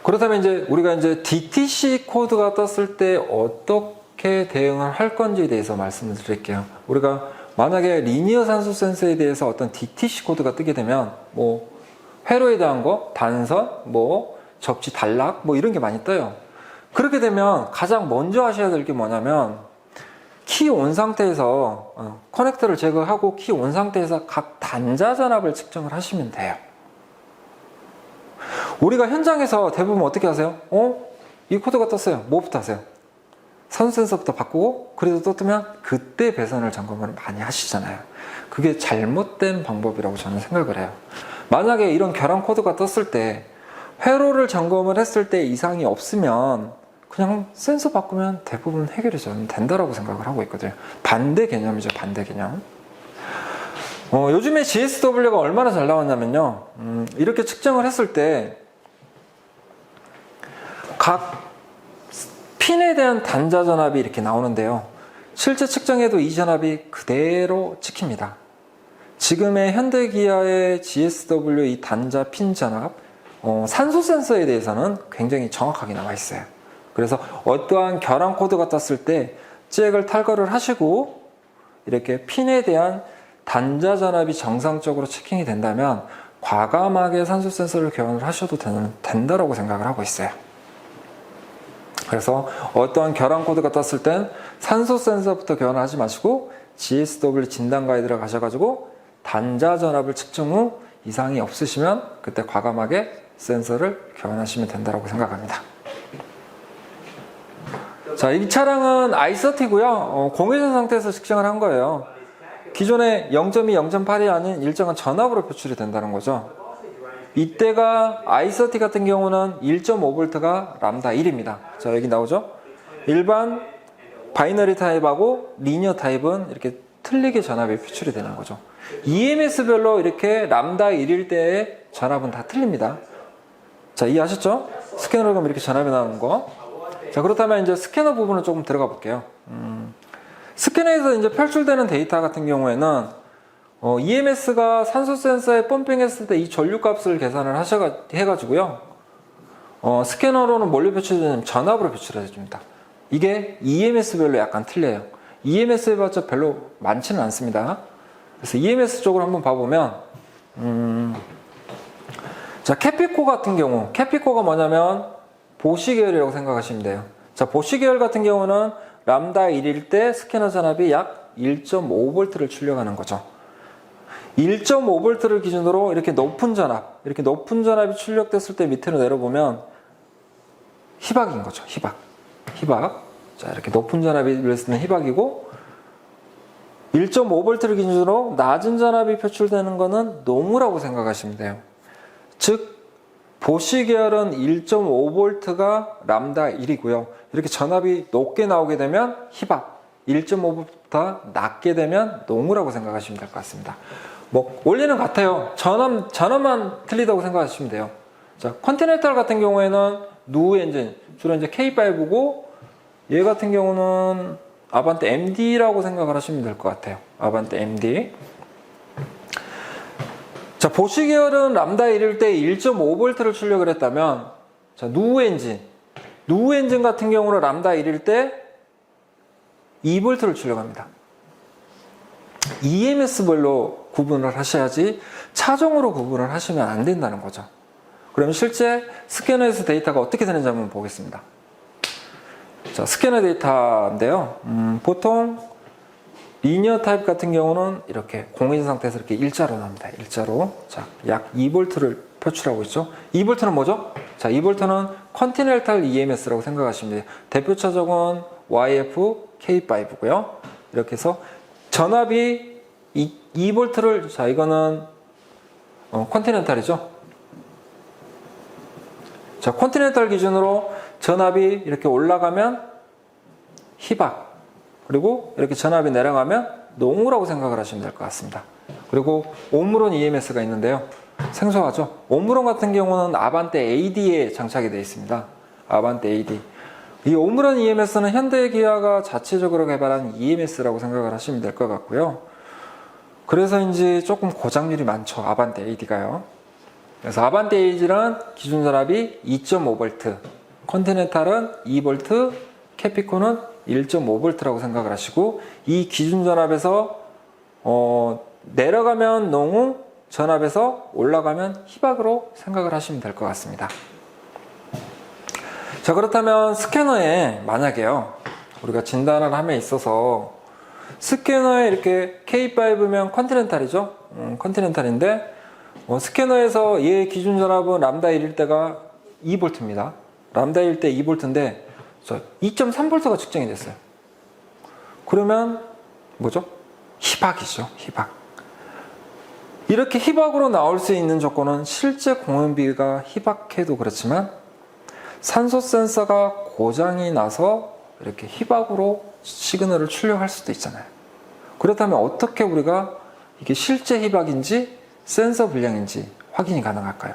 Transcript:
그렇다면 이제 우리가 이제 DTC 코드가 떴을 때 어떻게 대응을 할 건지에 대해서 말씀을 드릴게요. 우리가 만약에 리니어 산소 센서에 대해서 어떤 DTC 코드가 뜨게 되면 뭐 회로에 대한 거, 단선, 뭐 접지 단락 뭐 이런 게 많이 떠요. 그렇게 되면 가장 먼저 하셔야 될 게 뭐냐면 키 온 상태에서 커넥터를 제거하고 키 온 상태에서 각 단자 전압을 측정을 하시면 돼요. 우리가 현장에서 대부분 어떻게 하세요? 이 코드가 떴어요. 뭐부터 하세요? 산소 센서부터 바꾸고 그래도 또 뜨면 그때 배선을 점검을 많이 하시잖아요. 그게 잘못된 방법이라고 저는 생각을 해요. 만약에 이런 결함 코드가 떴을 때 회로를 점검을 했을 때 이상이 없으면 그냥 센서 바꾸면 대부분 해결이 저는 된다라고 생각을 하고 있거든요. 반대 개념이죠. 반대 개념. 요즘에 GSW가 얼마나 잘 나왔냐면요. 이렇게 측정을 했을 때 각 핀에 대한 단자 전압이 이렇게 나오는데요. 실제 측정해도 이 전압이 그대로 찍힙니다. 지금의 현대기아의 GSW 이 단자 핀 전압, 산소 센서에 대해서는 굉장히 정확하게 나와 있어요. 그래서 어떠한 결함 코드가 떴을 때 잭을 탈거를 하시고 이렇게 핀에 대한 단자 전압이 정상적으로 체킹이 된다면 과감하게 산소 센서를 교환을 하셔도 된다라고 생각을 하고 있어요. 그래서 어떠한 결함 코드가 떴을 땐 산소 센서부터 교환을 하지 마시고 GSW 진단 가이드를 가셔가지고 단자 전압을 측정 후 이상이 없으시면 그때 과감하게 센서를 교환하시면 된다고 생각합니다. 자, 이 차량은 i30고요. 공회전 상태에서 측정을 한 거예요. 기존에 0.2, 0.8이 아닌 일정한 전압으로 표출이 된다는 거죠. 이때가 i30 같은 경우는 1.5V가 람다 1입니다. 자, 여기 나오죠? 일반 바이너리 타입하고 리니어 타입은 이렇게 틀리게 전압이 표출이 되는 거죠. EMS별로 이렇게 람다 1일 때의 전압은 다 틀립니다. 자, 이해하셨죠? 스캐너로 가면 이렇게 전압이 나오는 거. 자, 그렇다면 이제 스캐너 부분을 조금 들어가 볼게요. 스캐너에서 이제 표출되는 데이터 같은 경우에는 EMS가 산소 센서에 펌핑했을 때 이 전류 값을 계산을 해가지고요. 스캐너로는 뭘로 표출되냐면 전압으로 표출해 줍니다. 이게 EMS별로 약간 틀려요. EMS 해봤자 별로 많지는 않습니다. 그래서 EMS 쪽으로 한번 봐보면, 자, 캐피코 같은 경우, 캐피코가 뭐냐면 보시 계열이라고 생각하시면 돼요. 자, 보시 계열 같은 경우는 람다 1일 때 스캐너 전압이 약 1.5V를 출력하는 거죠. 1.5V를 기준으로 이렇게 높은 전압이 출력됐을 때 밑으로 내려보면 희박인 거죠. 희박. 자, 이렇게 높은 전압이 있으면 희박이고 1.5V를 기준으로 낮은 전압이 표출되는 거는 노무라고 생각하시면 돼요. 즉 보시 계열은 1.5V가 람다 1이고요. 이렇게 전압이 높게 나오게 되면 희박, 1.5V보다 낮게 되면 노무라고 생각하시면 될 것 같습니다. 뭐 원리는 같아요. 전압만 틀리다고 생각하시면 돼요. 자, 컨티넨탈 같은 경우에는 누 엔진 주로 이제 K5고 얘 같은 경우는 아반떼 MD라고 생각을 하시면 될 것 같아요. 아반떼 MD. 자, 보시 계열은 람다 1일 때 1.5V를 출력을 했다면, 자, 누 엔진 같은 경우는 람다 1일 때 2V를 출력합니다. EMS별로 구분을 하셔야지 차종으로 구분을 하시면 안 된다는 거죠. 그러면 실제 스캐너에서 데이터가 어떻게 되는지 한번 보겠습니다. 자, 스캐너 데이터인데요. 보통 리니어 타입 같은 경우는 이렇게 공회전 상태에서 이렇게 일자로 나옵니다. 일자로. 자, 약 2V를 표출하고 있죠. 2V는 뭐죠? 자, 2V는 컨티넨탈 EMS라고 생각하시면 돼요. 대표 차종은 YF K5고요. 이렇게 해서 전압이 2V를, 자, 이거는 컨티넨탈이죠. 자, 컨티넨탈 기준으로 전압이 이렇게 올라가면 희박, 그리고 이렇게 전압이 내려가면 농우라고 생각을 하시면 될 것 같습니다. 그리고 오므론 EMS가 있는데요. 생소하죠? 오므론 같은 경우는 아반떼 AD에 장착이 되어 있습니다. 아반떼 AD. 이 오므론 EMS는 현대기아가 자체적으로 개발한 EMS라고 생각을 하시면 될 것 같고요. 그래서인지 조금 고장률이 많죠. 아반떼 AD가요. 그래서 아반떼이지는 기준 전압이 2.5V, 컨티넨탈은 2V, 캐피코는 1.5V라고 생각을 하시고, 이 기준 전압에서 내려가면 농후, 전압에서 올라가면 희박으로 생각을 하시면 될 것 같습니다. 자, 그렇다면 스캐너에 만약에요, 우리가 진단을 함에 있어서 스캐너에 이렇게 K5면 컨티넨탈이죠. 컨티넨탈인데 스캐너에서 얘 기준 전압은 람다 1일 때가 2V입니다. 람다 1일 때 2V인데 2.3V가 측정이 됐어요. 그러면 뭐죠? 희박이죠. 희박. 이렇게 희박으로 나올 수 있는 조건은 실제 공연비가 희박해도 그렇지만 산소 센서가 고장이 나서 이렇게 희박으로 시그널을 출력할 수도 있잖아요. 그렇다면 어떻게 우리가 이게 실제 희박인지 센서 불량인지 확인이 가능할까요?